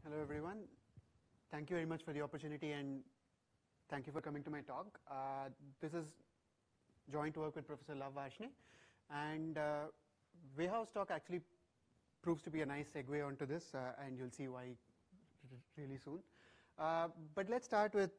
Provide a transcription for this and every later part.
Hello everyone. Thank you very much for the opportunity and thank you for coming to my talk. This is joint work with Professor Lav Varshney, and Veha's talk actually proves to be a nice segue onto this, and you'll see why really soon. But let's start with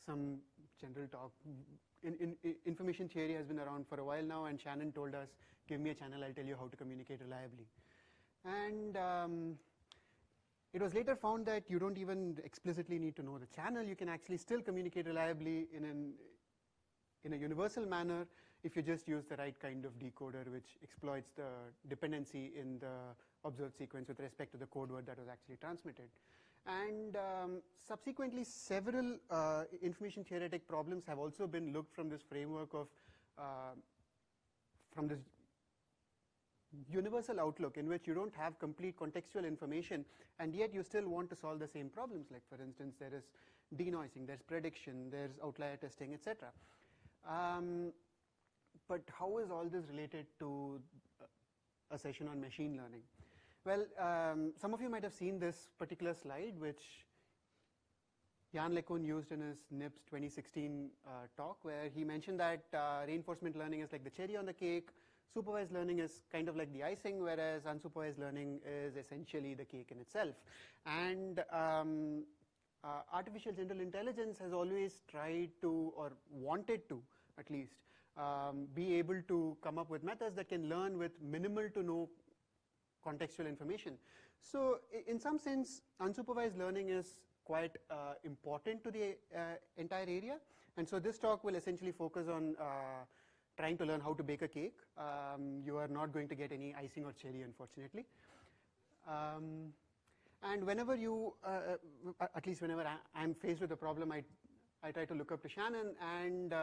some general talk. Information theory has been around for a while now, and Shannon told us, give me a channel, I'll tell you how to communicate reliably. And it was later found that you don't even explicitly need to know the channel. You can actually still communicate reliably in a universal manner if you just use the right kind of decoder which exploits the dependency in the observed sequence with respect to the code word that was actually transmitted. And subsequently, several information theoretic problems have also been looked from this framework of, from this universal outlook in which you don't have complete contextual information and yet you still want to solve the same problems. Like for instance, there is denoising, there's prediction, there's outlier testing, etc. But how is all this related to a session on machine learning? Well, some of you might have seen this particular slide which Jan LeCun used in his NIPS 2016 talk, where he mentioned that reinforcement learning is like the cherry on the cake, supervised learning is kind of like the icing, whereas unsupervised learning is essentially the cake in itself. And artificial general intelligence has always tried to, or wanted to at least, be able to come up with methods that can learn with minimal to no contextual information. So in some sense, unsupervised learning is quite important to the entire area. And so this talk will essentially focus on trying to learn how to bake a cake. You are not going to get any icing or cherry, unfortunately. And whenever you, at least whenever I'm faced with a problem, I try to look up to Shannon, and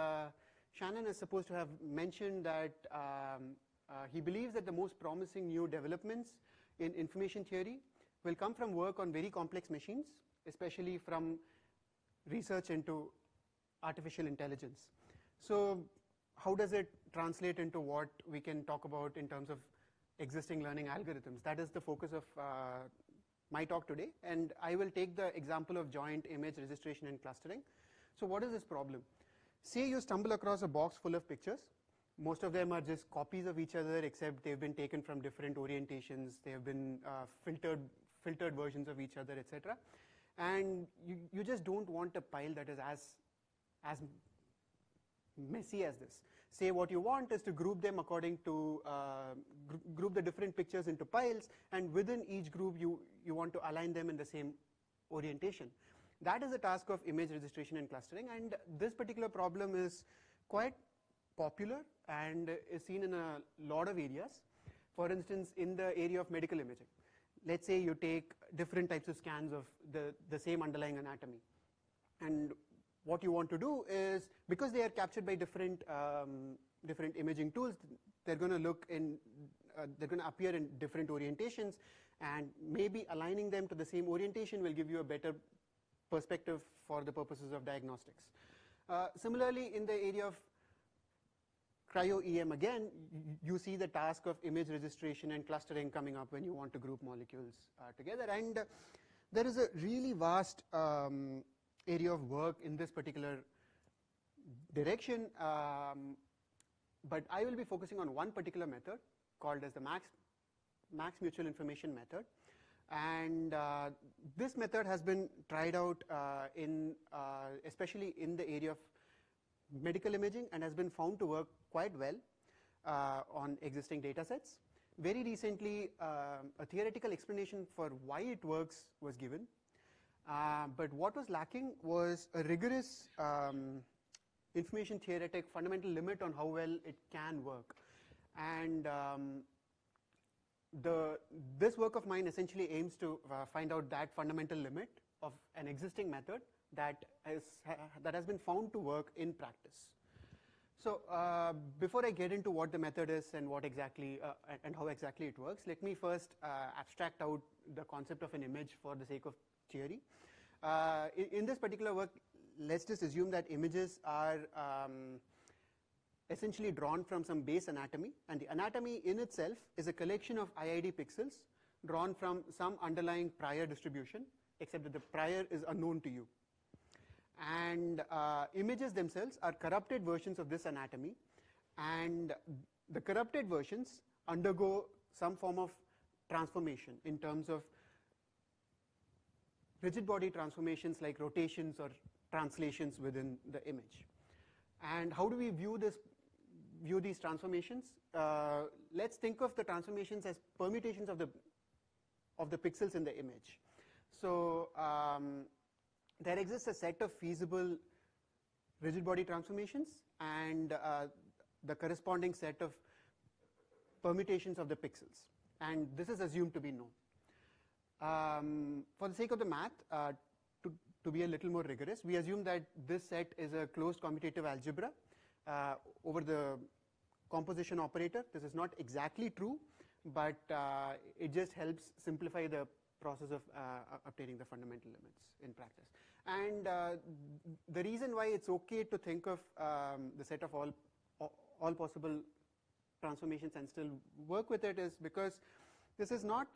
Shannon is supposed to have mentioned that he believes that the most promising new developments in information theory will come from work on very complex machines, especially from research into artificial intelligence. So how does it translate into what we can talk about in terms of existing learning algorithms? That is the focus of my talk today, and I will take the example of joint image registration and clustering. So what is this problem? Say you stumble across a box full of pictures. Most of them are just copies of each other, except they've been taken from different orientations, they have been filtered versions of each other, etc. And you just don't want a pile that is as messy as this. Say what you want is to group them according to, group the different pictures into piles, and within each group you want to align them in the same orientation. That is the task of image registration and clustering, and this particular problem is quite popular and is seen in a lot of areas. For instance, in the area of medical imaging. Let's say you take different types of scans of the same underlying anatomy, and what you want to do is, because they are captured by different imaging tools, they're going to look in, they're going to appear in different orientations, and maybe aligning them to the same orientation will give you a better perspective for the purposes of diagnostics. Similarly, in the area of cryo-EM, again, you see the task of image registration and clustering coming up when you want to group molecules together. And there is a really vast area of work in this particular direction, but I will be focusing on one particular method called as the max mutual information method. And this method has been tried out especially in the area of medical imaging, and has been found to work quite well on existing data sets. Very recently, a theoretical explanation for why it works was given, but what was lacking was a rigorous information theoretic fundamental limit on how well it can work. And this work of mine essentially aims to find out that fundamental limit of an existing method that has been found to work in practice. So before I get into what the method is and what exactly and how exactly it works, let me first abstract out the concept of an image for the sake of theory. In this particular work, let's just assume that images are essentially drawn from some base anatomy, and the anatomy in itself is a collection of IID pixels drawn from some underlying prior distribution, except that the prior is unknown to you. And images themselves are corrupted versions of this anatomy, and the corrupted versions undergo some form of transformation in terms of rigid body transformations like rotations or translations within the image. And how do we view these transformations? Let's think of the transformations as permutations of the pixels in the image. So there exists a set of feasible rigid body transformations and the corresponding set of permutations of the pixels, and this is assumed to be known. For the sake of the math, to be a little more rigorous, we assume that this set is a closed commutative algebra over the composition operator. This is not exactly true, but it just helps simplify the process of obtaining the fundamental limits in practice. And the reason why it's okay to think of the set of all possible transformations and still work with it is because this is not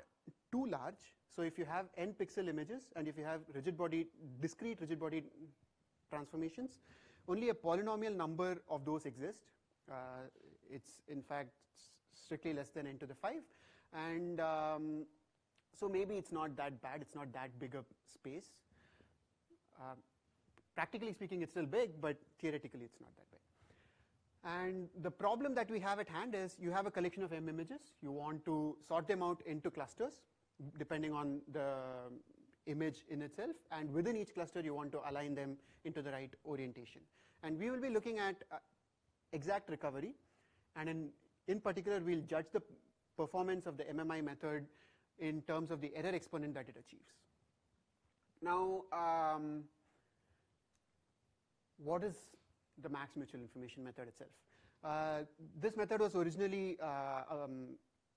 too large. So if you have n pixel images and if you have discrete rigid body transformations, only a polynomial number of those exist. It's in fact strictly less than n to the 5, and so maybe it's not that bad, it's not that big a space. Practically speaking, it's still big, but theoretically it's not that big. And the problem that we have at hand is you have a collection of m images, you want to sort them out into clusters depending on the image in itself, and within each cluster you want to align them into the right orientation. And we will be looking at exact recovery, and in particular we'll judge the performance of the MMI method in terms of the error exponent that it achieves. Now, what is the max mutual information method itself? This method was originally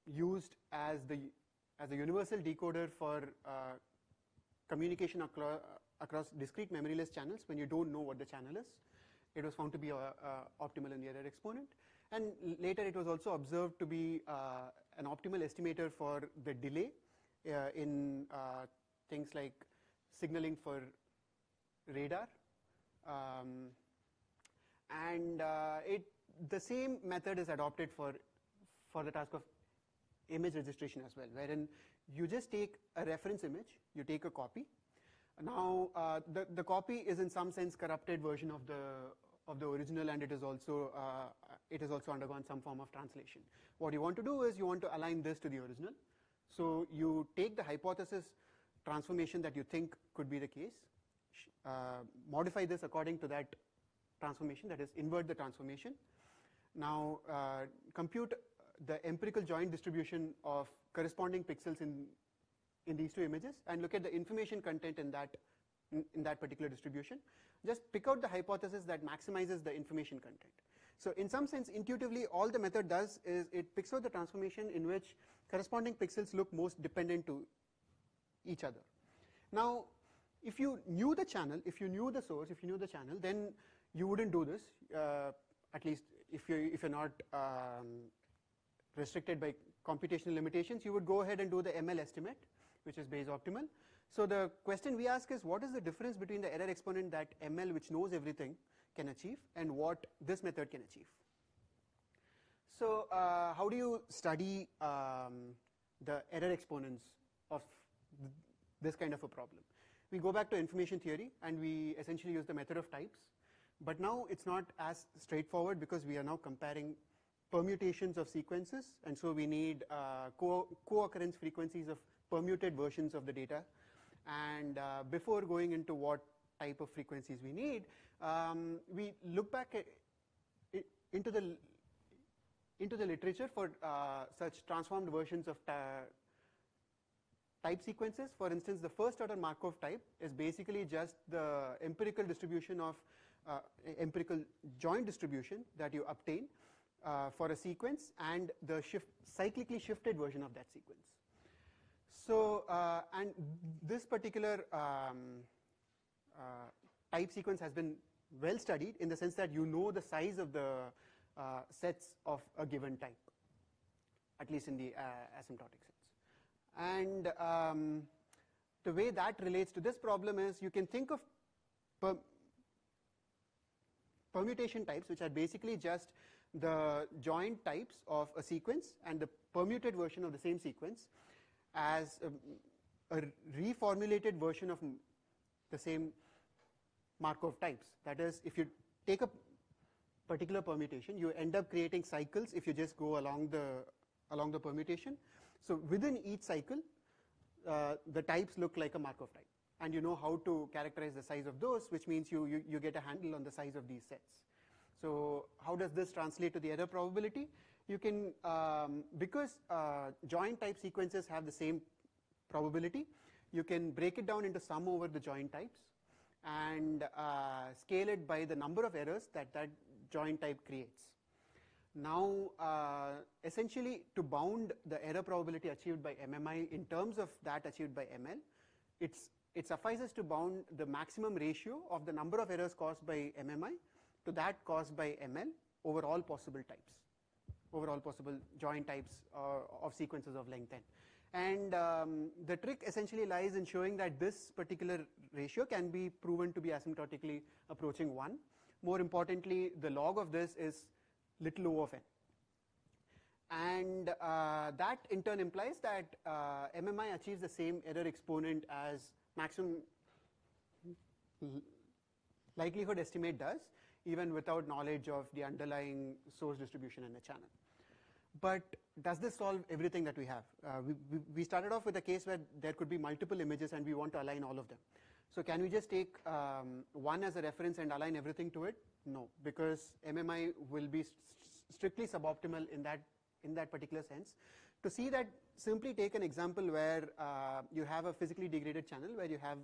used as the universal decoder for communication across discrete memoryless channels when you don't know what the channel is. It was found to be optimal in the error exponent, and later it was also observed to be an optimal estimator for the delay in things like signaling for radar, and the same method is adopted for the task of image registration as well, wherein you just take a reference image, you take a copy. Now the copy is in some sense corrupted version of the original, and it is also undergone some form of translation. What you want to do is you want to align this to the original. So you take the hypothesis transformation that you think could be the case, modify this according to that transformation, that is invert the transformation. Now compute the empirical joint distribution of corresponding pixels in these two images and look at the information content in that particular distribution. Just pick out the hypothesis that maximizes the information content. So in some sense, intuitively, all the method does is it picks out the transformation in which corresponding pixels look most dependent to each other. Now, if you knew the channel, if you knew the source, if you knew the channel, then you wouldn't do this, at least if you're not restricted by computational limitations. You would go ahead and do the ML estimate, which is Bayes optimal. So the question we ask is, what is the difference between the error exponent that ML, which knows everything, can achieve and what this method can achieve? So how do you study the error exponents of this kind of a problem? We go back to information theory and we essentially use the method of types, but now it's not as straightforward because we are now comparing permutations of sequences, and so we need co-occurrence frequencies of permuted versions of the data. And before going into what type of frequencies we need, we look back into the literature for such transformed versions of type sequences. For instance, the first order Markov type is basically just the empirical distribution of empirical joint distribution that you obtain for a sequence and the cyclically shifted version of that sequence. So and this particular type sequence has been well studied in the sense that you know the size of the sets of a given type, at least in the asymptotic sense. And the way that relates to this problem is you can think of permutation types, which are basically just the joint types of a sequence and the permuted version of the same sequence, as a reformulated version of the same Markov types. That is, if you take a particular permutation, you end up creating cycles if you just go along the permutation. So within each cycle, the types look like a Markov type, and you know how to characterize the size of those, which means you get a handle on the size of these sets. So how does this translate to the error probability? You can, because joint type sequences have the same probability, you can break it down into sum over the joint types and scale it by the number of errors that that joint type creates. Now, essentially, to bound the error probability achieved by MMI in terms of that achieved by ML, it suffices to bound the maximum ratio of the number of errors caused by MMI to that caused by ML over all possible types, over all possible joint types of sequences of length n. And the trick essentially lies in showing that this particular ratio can be proven to be asymptotically approaching 1. More importantly, the log of this is little o of n. And that in turn implies that MMI achieves the same error exponent as maximum likelihood estimate does, even without knowledge of the underlying source distribution in the channel. But does this solve everything that we have? We started off with a case where there could be multiple images and we want to align all of them. So can we just take one as a reference and align everything to it? No, because MMI will be strictly suboptimal in that particular sense. To see that, simply take an example where you have a physically degraded channel where you have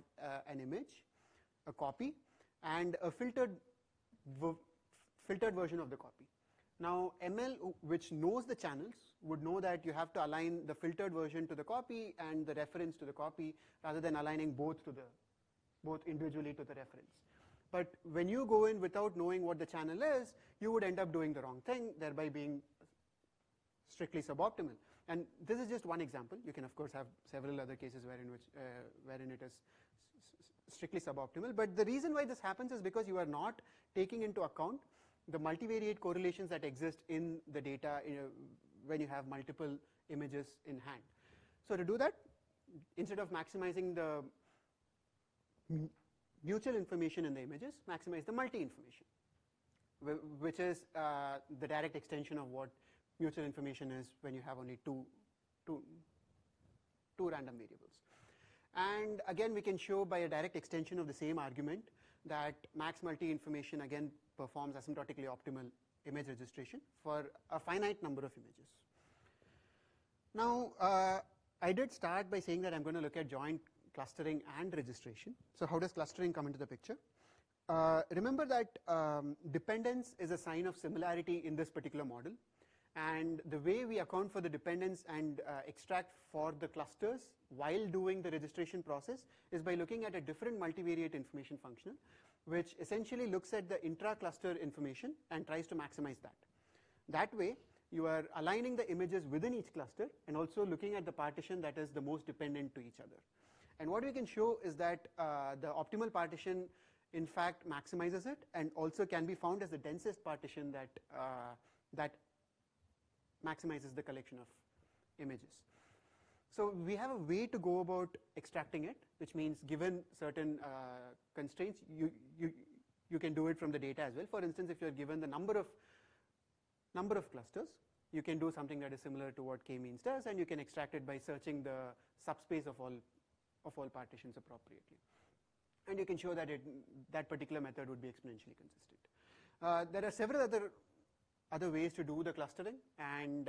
an image, a copy, and a filtered version of the copy. Now, ML, which knows the channels, would know that you have to align the filtered version to the copy and the reference to the copy, rather than aligning both individually to the reference. But when you go in without knowing what the channel is, you would end up doing the wrong thing, thereby being strictly suboptimal. And this is just one example. You can of course have several other cases wherein it is strictly suboptimal. But the reason why this happens is because you are not taking into account the multivariate correlations that exist in the data when you have multiple images in hand. So to do that, instead of maximizing the mutual information in the images, maximize the multi-information, which is the direct extension of what mutual information is when you have only two random variables. And again, we can show by a direct extension of the same argument that max multi-information again performs asymptotically optimal image registration for a finite number of images. Now, I did start by saying that I'm going to look at joint clustering and registration. So how does clustering come into the picture? Remember that dependence is a sign of similarity in this particular model. And the way we account for the dependence and extract for the clusters while doing the registration process is by looking at a different multivariate information functional, which essentially looks at the intra-cluster information and tries to maximize that. That way, you are aligning the images within each cluster and also looking at the partition that is the most dependent to each other. And what we can show is that the optimal partition in fact maximizes it and also can be found as the densest partition that maximizes the collection of images. So we have a way to go about extracting it, which means given certain constraints, you can do it from the data as well. For instance, if you're given the number of clusters, you can do something that is similar to what k-means does, and you can extract it by searching the subspace of all partitions appropriately. And you can show that that particular method would be exponentially consistent. There are several other ways to do the clustering, and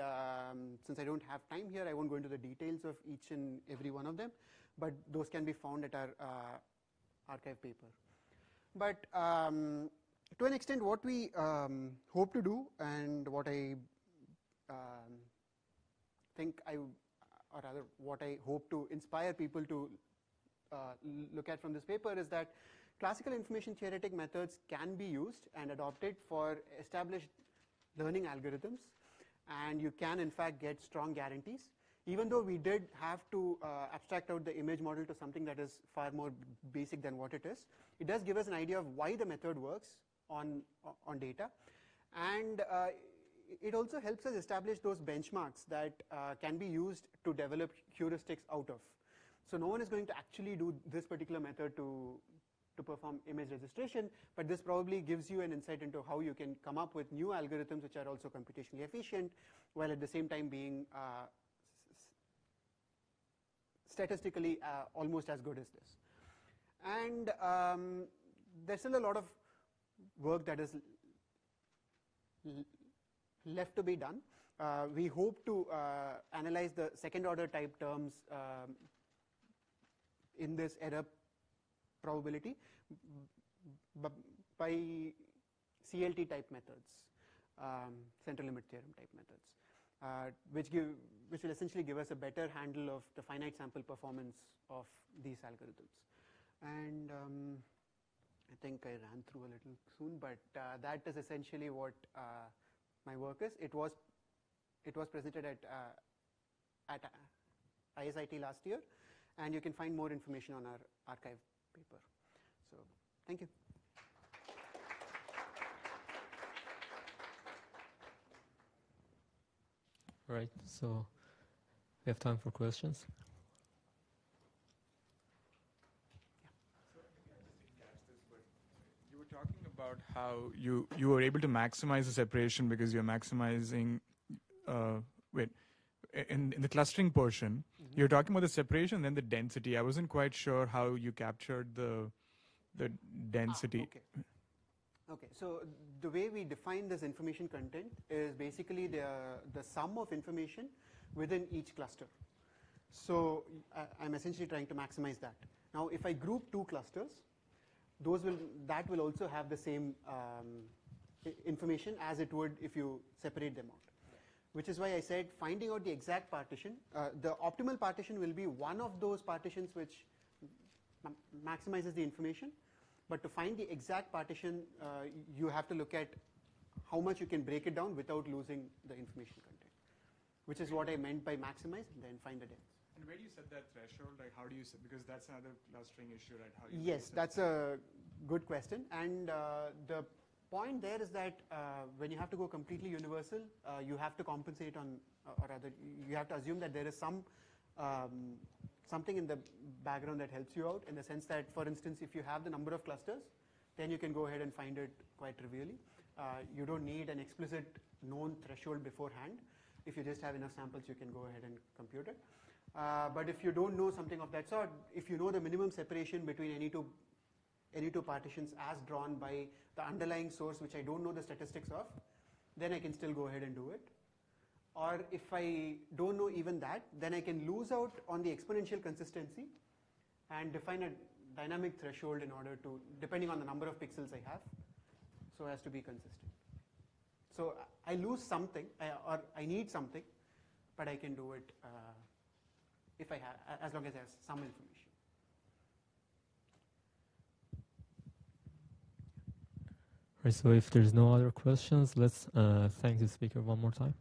since I don't have time here, I won't go into the details of each and every one of them, but those can be found at our archive paper. But to an extent, what we hope to do and what I think or rather what I hope to inspire people to look at from this paper is that classical information theoretic methods can be used and adopted for established learning algorithms, and you can in fact get strong guarantees even though we did have to abstract out the image model to something that is far more basic than what it is, it does give us an idea of why the method works on data. And it also helps us establish those benchmarks that can be used to develop heuristics out of. So no one is going to actually do this particular method to perform image registration, but this probably gives you an insight into how you can come up with new algorithms which are also computationally efficient, while at the same time being statistically almost as good as this. And there's still a lot of work that is left to be done. We hope to analyze the second order type terms in this error probability by CLT type methods, central limit theorem type methods, which will essentially give us a better handle of the finite sample performance of these algorithms. And I think I ran through a little soon, but that is essentially what my work is. It was presented at ISIT last year, and you can find more information on our archive paper. So thank you. Right, so we have time for questions. You were talking about how you were able to maximize the separation because you're maximizing, in the clustering portion, you're talking about the separation and then the density. I wasn't quite sure how you captured the density. Okay, so the way we define this information content is basically the sum of information within each cluster. So I'm essentially trying to maximize that. Now, if I group two clusters, that will also have the same information as it would if you separate them out. Which is why I said finding out the exact partition. The optimal partition will be one of those partitions which maximizes the information. But to find the exact partition, you have to look at how much you can break it down without losing the information content, which is what I meant by maximize and then find the dense. And where do you set that threshold? Like, how do you set, because that's another clustering issue, right? How you yes, that's a good question. And the point there is that when you have to go completely universal, you have to compensate on, or rather, you have to assume that there is something in the background that helps you out, in the sense that, for instance, if you have the number of clusters, then you can go ahead and find it quite trivially. You don't need an explicit known threshold beforehand. If you just have enough samples, you can go ahead and compute it. But if you don't know something of that sort, if you know the minimum separation between any two partitions as drawn by the underlying source, which I don't know the statistics of, then I can still go ahead and do it. Or if I don't know even that, then I can lose out on the exponential consistency and define a dynamic threshold in order to, depending on the number of pixels I have, so as to be consistent. So I lose something, or I need something, but I can do it if I have, as long as I have some information. Right, so if there's no other questions, let's thank the speaker one more time.